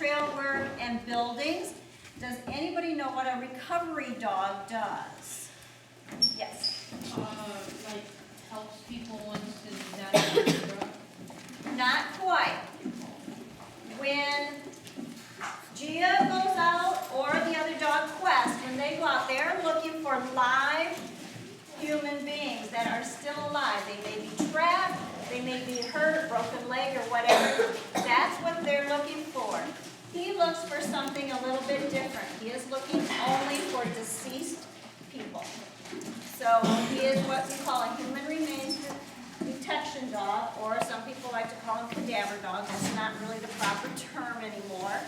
trail work and buildings. Does anybody know what a recovery dog does? Yes. Like helps people once the drug. Not quite. When Gia goes out or the other dog Quest, when they go out, they're looking for live human beings that are still alive. They may be trapped, they may be hurt, broken leg or whatever. That's what they're looking for. He looks for something a little bit different. He is looking only for deceased people. So he is what we call a human remains detection dog, or some people like to call him cadaver dog. That's not really the proper term anymore.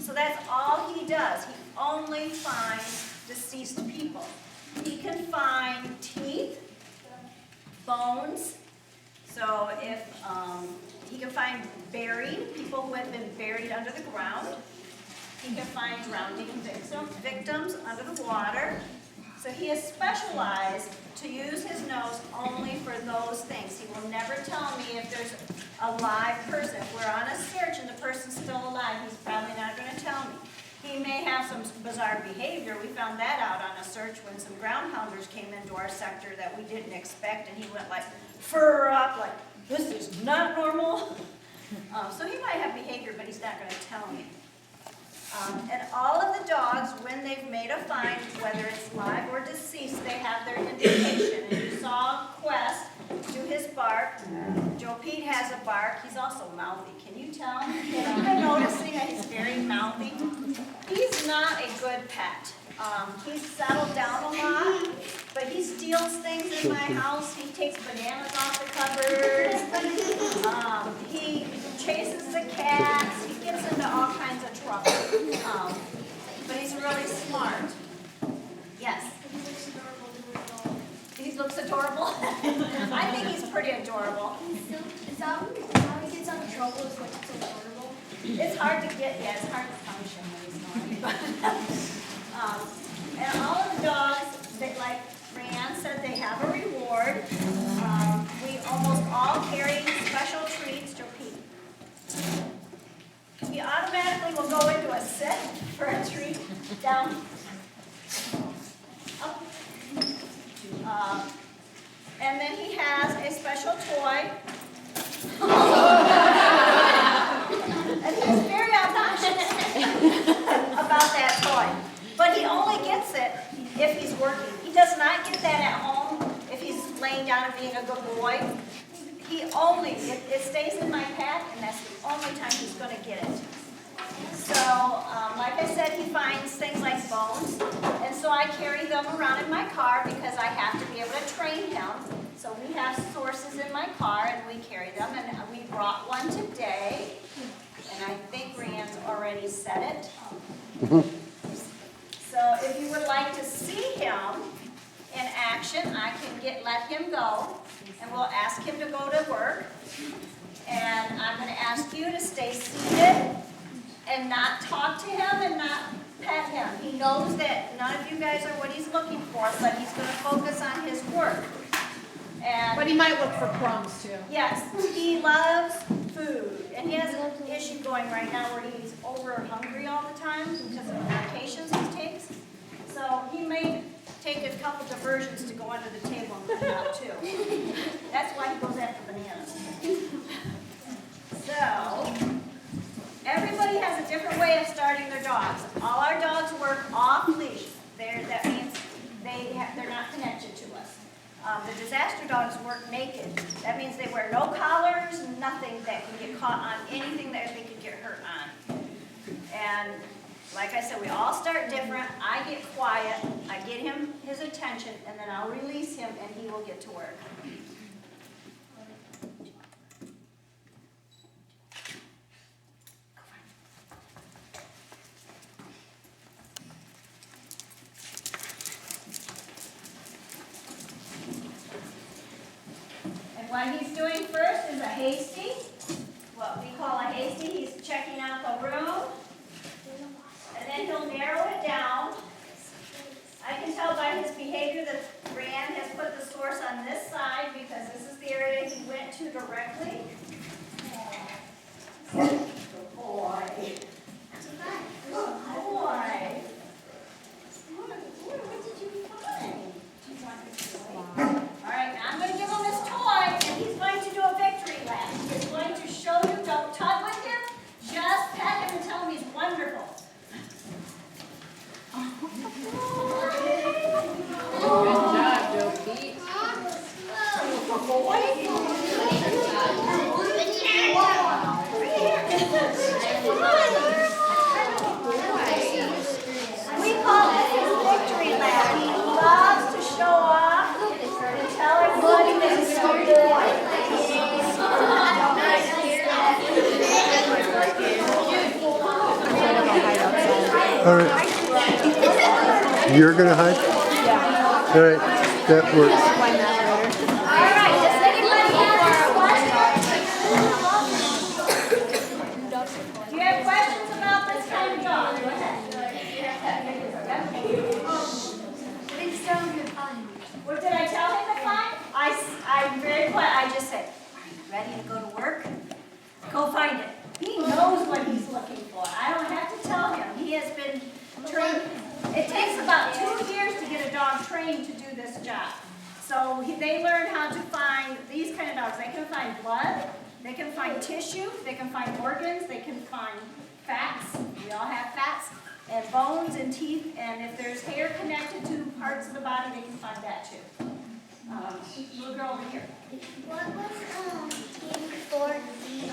So that's all he does. He only finds deceased people. He can find teeth, bones. So if he can find buried people who have been buried under the ground. He can find drowning victims under the water. So he is specialized to use his nose only for those things. He will never tell me if there's a live person. If we're on a search and the person's still alive, he's probably not going to tell me. He may have some bizarre behavior. We found that out on a search when some groundhounders came into our sector that we didn't expect, and he went like fur up, like, this is not normal. So he might have behavior, but he's not going to tell me. And all of the dogs, when they've made a find, whether it's live or deceased, they have their indication. And you saw Quest do his bark. JoePet has a bark. He's also mouthy. Can you tell? Have you been noticing that he's very mouthy? He's not a good pet. He's settled down a lot, but he steals things in my house. He takes bananas off the cupboards. He chases the cats. He gets into all kinds of trouble. But he's really smart. Yes? He looks adorable. I think he's pretty adorable. Is that how he gets out of trouble? Is like so adorable? It's hard to get, yeah, it's hard to punish him when he's naughty. And all of the dogs, they, like Rhiannon said, they have a reward. We almost all carry special treats to JoePet. He automatically will go into a sit for a treat, down, up. And then he has a special toy. And he's very obnoxious about that toy. But he only gets it if he's working. He does not get that at home if he's laying down and being a good boy. It stays in my pack, and that's the only time he's going to get it. So, like I said, he finds things like bones, and so I carry them around in my car because I have to be able to train him. So we have sources in my car, and we carry them, and we brought one today, and I think Rhiannon's already said it. So if you would like to see him in action, I can let him go, and we'll ask him to go to work. And I'm going to ask you to stay seated and not talk to him and not pet him. He knows that none of you guys are what he's looking for, but he's going to focus on his work. But he might look for crumbs too. Yes, he loves food. And he has an issue going right now where he's over hungry all the time because of the medications he takes. So he may take a couple diversions to go under the table and clean out too. That's why he goes after bananas. So, everybody has a different way of starting their dogs. All our dogs work off leash. That means they're not connected to us. The disaster dogs work naked. That means they wear no collars, nothing that can get caught on anything that they could get hurt on. And like I said, we all start different. I get quiet, I get him his attention, and then I'll release him and he will get to work. What he's doing first is a hasty, what we call a hasty. He's checking out the room, and then he'll narrow it down. I can tell by his behavior that Rand has put the source on this side because this is the area he went to directly. Good boy. All right. You're gonna hide? Yeah. All right, that works. Do you have questions about this kind of dog? Go ahead. What did I tell him to find? I'm very quiet. I just said, are you ready to go to work? Go find it. He knows what he's looking for. I don't have to tell him. He has been trained. It takes about 2 years to get a dog trained to do this job. So they learn how to find these kind of dogs. They can find blood. They can find tissue. They can find organs. They can find fats. We all have fats. And bones and teeth. And if there's hair connected to parts of the body, they can find that too. Little girl over here. What was he before the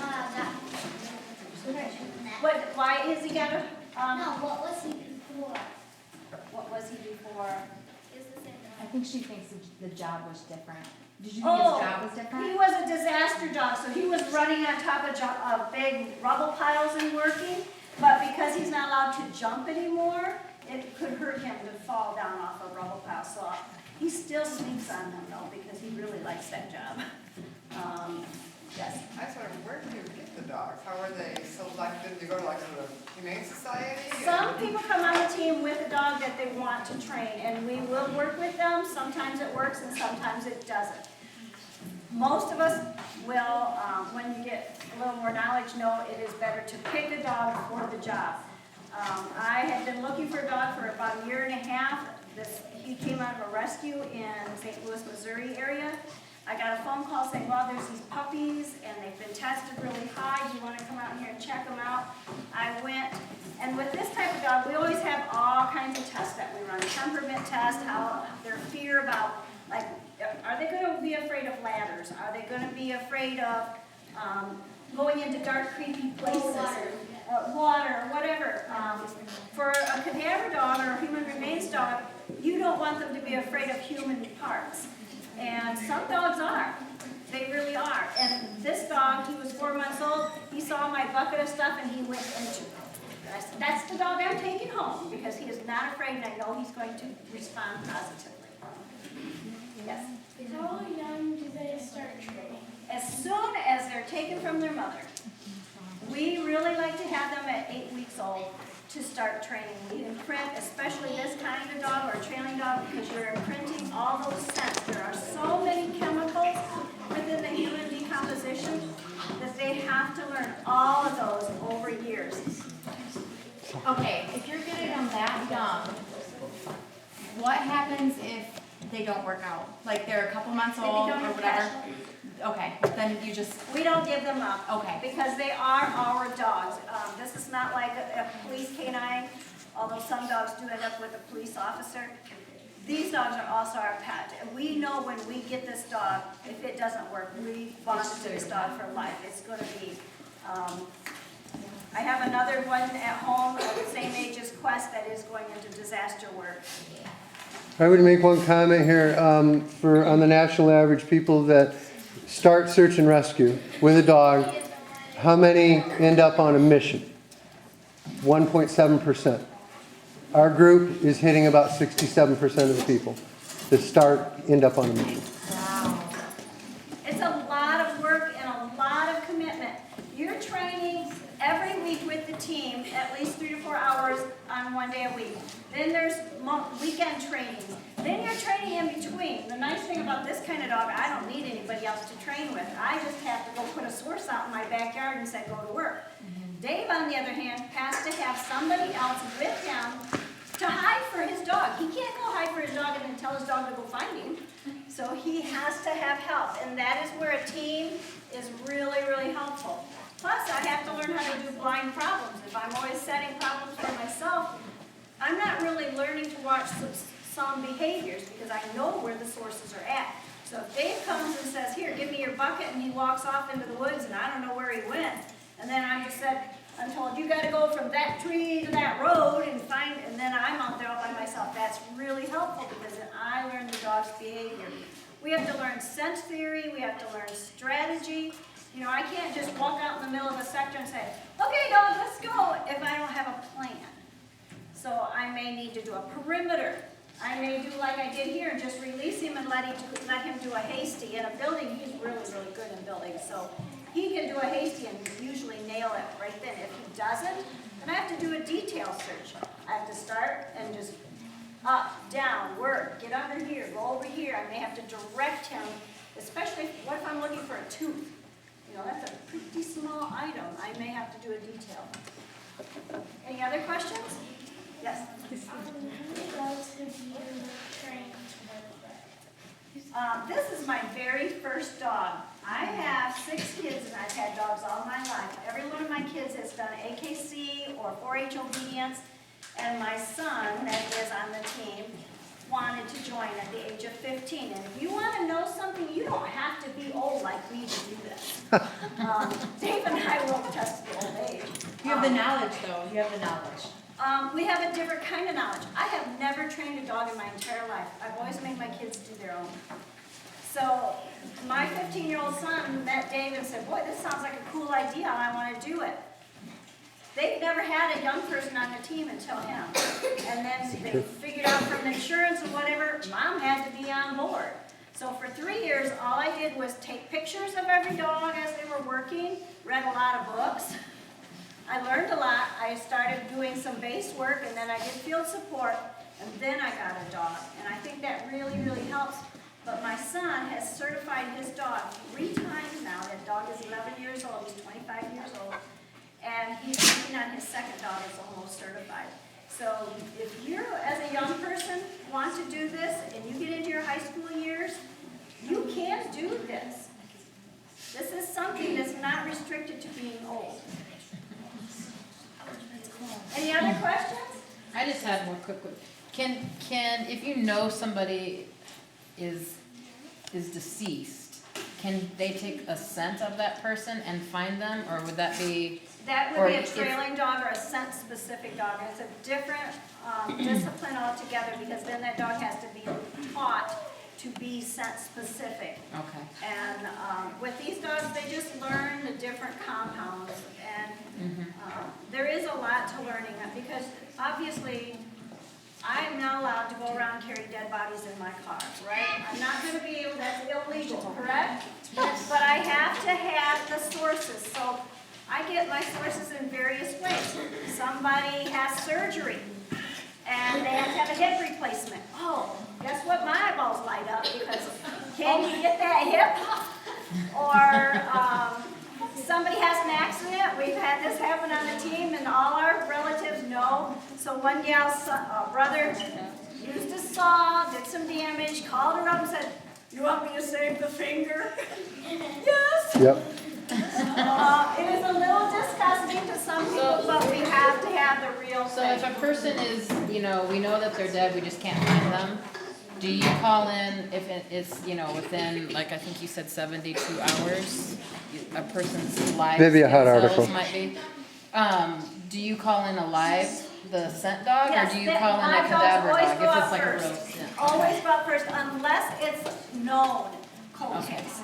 Why is he got a, no, what was he before? what was he before? I think she thinks the job was different. Did you think Oh, his job was different? he was a disaster dog, so he was running on top of big rubble piles and working, but because he's not allowed to jump anymore, it could hurt him to fall down off a rubble pile. So he still sneaks on them though, because he really likes that job. Yes. I sort of, where do you get the dogs? How are they selected? Do you go to like the Humane Society? Some people come on the team with a dog that they want to train, and we will work with them. Sometimes it works and sometimes it doesn't. Most of us will, when you get a little more knowledge, know it is better to pick a dog for the job. I had been looking for a dog for about a year and a half. He came out of a rescue in St. Louis, Missouri area. I got a phone call saying, well, there's these puppies and they've been tested really high. Do you want to come out here and check them out? I went, and with this type of dog, we always have all kinds of tests that we run. Temperament test, how their fear about, like, are they going to be afraid of ladders? Are they going to be afraid of going into dark, creepy places? Water, or whatever. For a cadaver dog or a human remains dog, you don't want them to be afraid of human parts. And some dogs are. They really are. And this dog, he was 4 months old. He saw my bucket of stuff and he went into it. I said, that's the dog I'm taking home because he is not afraid and I know he's going to respond positively. Yes? How young do they start training? As soon as they're taken from their mother. We really like to have them at 8 weeks old to start training. We imprint, especially this kind of dog or a trailing dog, because you're imprinting all those scents. There are so many chemicals within the human decomposition that they have to learn all of those over years. Okay, if you're getting them that young, what happens if they don't work out? Like they're a couple months They old or become whatever? impressionable. Okay, then you just, We don't give them up. Okay. Because they are our dogs. This is not like a police canine, although some dogs do end up with a police officer. These dogs are also our pet. And we know when we get this dog, if it doesn't work, we bond to this dog for life. It's going to be, I have another one at home of the same age as Quest that is going into disaster work. I would make one comment here on the national average, people that start search and rescue with a dog, how many end up on a mission? 1.7%. Our group is hitting about 67% of the people that end up on a mission. Wow. It's a lot of work and a lot of commitment. You're training every week with the team, at least 3 to 4 hours on 1 day a week. Then there's weekend trainings. Then you're training in between. The nice thing about this kind of dog, I don't need anybody else to train with. I just have to go put a source out in my backyard and say, go to work. Dave, on the other hand, has to have somebody else with him to hide for his dog. He can't go hide for his dog and then tell his dog to go find him. So he has to have help, and that is where a team is really, really helpful. Plus, I have to learn how to do blind problems. If I'm always setting problems for myself, I'm not really learning to watch some behaviors because I know where the sources are at. So if Dave comes and says, here, give me your bucket, and he walks off into the woods and I don't know where he went, and then I'm told you got to go from that tree to that road and then I'm out there all by myself. That's really helpful because then I learn the dog's behavior. We have to learn scent theory, we have to learn strategy. You know, I can't just walk out in the middle of a sector and say, okay may need to do a perimeter. I may do like I did here and just release him and let him do a hasty. In a building, he's really, really good in buildings. So he can do a hasty and usually nail it right then. If he doesn't, then I have to do a detail search. I have to start and just up, down, work, get under here, go over here. I may have to direct him, especially what if I'm looking for a tooth. You know, that's a pretty small item. I may have to do a detail. Any other questions? Yes? How many dogs have you trained to work with? This is my very first dog. I have 6 kids and I've had dogs all my life. Every one of my kids has done AKC or 4-H obedience, and my son, that is on the team, wanted to join at the age of 15. And if you want to know something, you don't have to be old like me to do this. Dave and I will test the old age. You have the knowledge though, you have the knowledge. We have a different kind of knowledge. I have never trained a dog in my entire life. I've always made my kids do their own. So my 15-year-old son met Dave and said, boy, this sounds like a cool idea, I want to do it. They've never had a young person on their team until him. And then they figured out from insurance and whatever, Mom had to be on board. So for 3 years, all I did was take pictures of every dog as they were working, read a lot of books. I learned a lot. I started doing some base work, and then I did field support, and then I got a dog. And I think that really, really helps. But my son has certified his dog 3 times now. That dog is 11 years old. He's 25 years old. And he's working on his second dog that's almost certified. So if you, as a young person, want to do this, and you get into your high school years, you can do this. This is something that's not restricted to being old. Any other questions? I just have one quick one. Can, if you know somebody is deceased, can they take a scent of that person and find them, or would that be? That would be a trailing dog or a scent-specific dog. It's a different discipline altogether, because then that dog has to be taught to be scent-specific. Okay. And with these dogs, they just learn the different compounds. And there is a lot to learning, because obviously I'm not allowed to go around and carry dead bodies in my car, right? I'm not going to be able, that's illegal, correct? But I have to have the sources. So I get my sources in various ways. Somebody has surgery and they have to have a hip replacement. Oh, guess what? My eyeballs light up, because can you get that hip? Or somebody has an accident. We've had this happen on the team, and all our relatives know. So one gal's brother used a saw, did some damage, called her up and said, "You want me to save the finger?" Yes. Yep. It is a little disgusting to some people, but we have to have the real So thing. if a person is, we know that they're dead, we just can't find them, do you call in if it's, within, like I think you said 72 hours, a person's live Maybe a hot cells article. might be? Do you call in a live, the scent dog, Yes, or do you the call in a live dogs cadaver always dog go if out it's like a first. real scent? Always go out first, unless it's known cold Okay. case.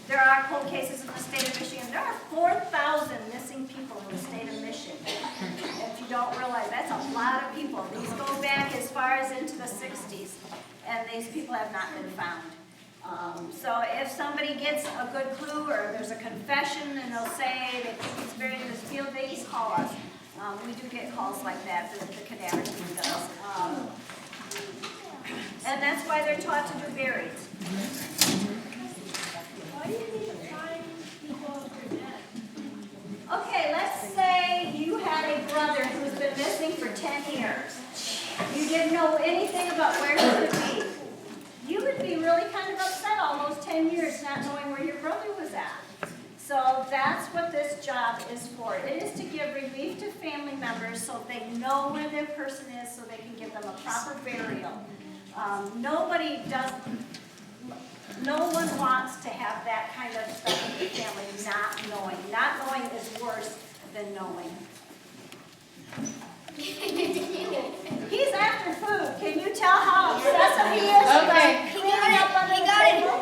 There are cold cases in the state of Michigan. There are 4,000 missing people in the state of Michigan. If you don't realize, that's a lot of people. These go back as far as into the 60s, and these people have not been found. So if somebody gets a good clue, or there's a confession and they'll say they think it's buried in this field, they just call us. We do get calls like that that the cadaver team does. And that's why they're taught to do burieds. Why do you need to find people if they're dead? Okay, let's say you had a brother who's been missing for 10 years. You didn't know anything about where he could be. You would be really kind of upset all those 10 years not knowing where your brother was at. So that's what this job is for. It is to give relief to family members so they know where their person is, so they can give them a proper burial. No one wants to have that kind of stuff in the family, not knowing. Not knowing is worse than knowing. He's after food. Can you tell how obsessive he is? Okay. Cleaning up under the table?